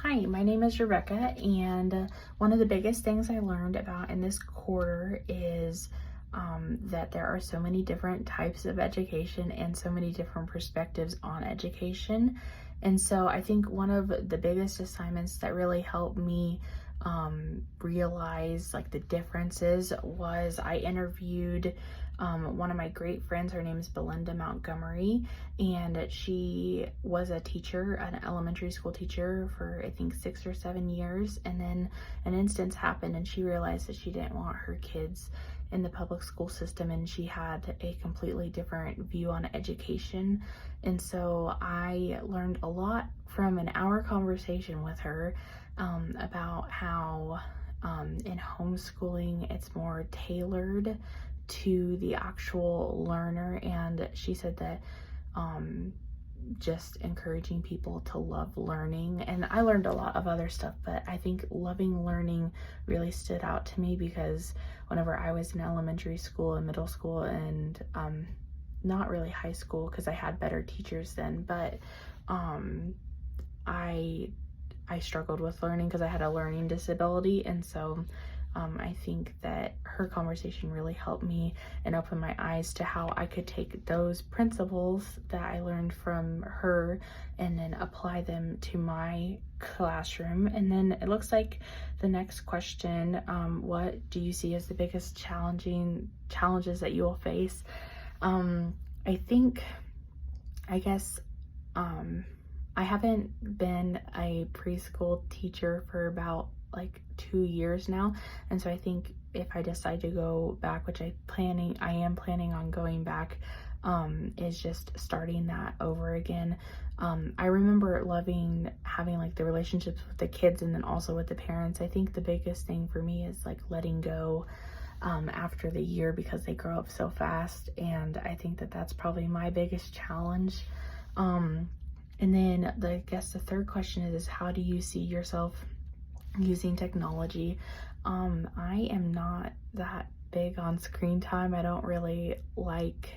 Hi, my name is Rebecca, and one of the biggest things I learned about in this quarter is that there are so many different types of education and so many different perspectives on education. And so I think one of the biggest assignments that really helped me realize like the differences was I interviewed one of my great friends. Her name is Belinda Montgomery, and she was a teacher, an elementary school teacher for I think 6 or 7 years. And then an instance happened and she realized that she didn't want her kids in the public school system, and she had a completely different view on education. And so I learned a lot from an hour conversation with her about how in homeschooling it's more tailored to the actual learner. And she said that just encouraging people to love learning. And I learned a lot of other stuff, but I think loving learning really stood out to me because whenever I was in elementary school and middle school and not really high school because I had better teachers then, but I struggled with learning because I had a learning disability. And so I think that her conversation really helped me and opened my eyes to how I could take those principles that I learned from her and then apply them to my classroom. And then it looks like the next question, what do you see as the biggest challenges that you will face? I guess I haven't been a preschool teacher for about like 2 years now, and so I think if I decide to go back, which I am planning on going back, is just starting that over again. I remember loving having like the relationships with the kids and then also with the parents. I think the biggest thing for me is like letting go after the year because they grow up so fast, and I think that that's probably my biggest challenge. And then I guess the third question is how do you see yourself using technology? I am not that big on screen time. I don't really like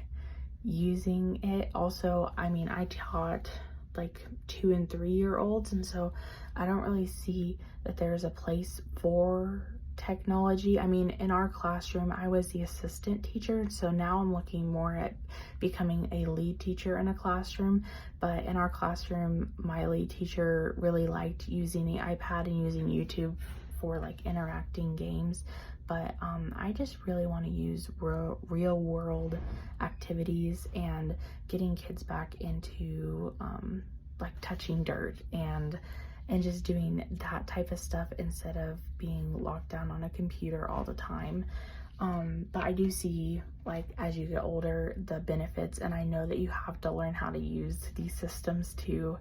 using it. Also, I mean, I taught like 2 and 3 year olds, and so I don't really see that there's a place for technology. I mean, in our classroom, I was the assistant teacher, so now I'm looking more at becoming a lead teacher in a classroom. But in our classroom, my lead teacher really liked using the iPad and using YouTube for like interacting games. But I just really want to use real world activities and getting kids back into like touching dirt and just doing that type of stuff instead of being locked down on a computer all the time. But I do see, like, as you get older, the benefits, and I know that you have to learn how to use these systems to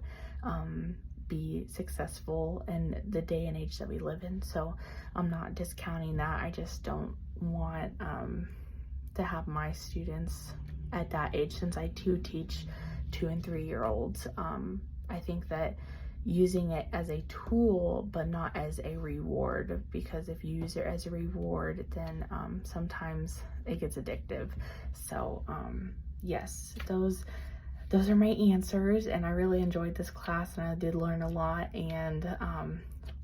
be successful in the day and age that we live in. So I'm not discounting that. I just don't want to have my students at that age, since I do teach 2 and 3 year olds. I think that using it as a tool but not as a reward, because if you use it as a reward, then sometimes it gets addictive. So yes, those are my answers, and I really enjoyed this class and I did learn a lot, and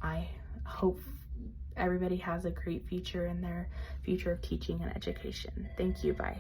I hope everybody has a great future in their future of teaching and education. Thank you. Bye.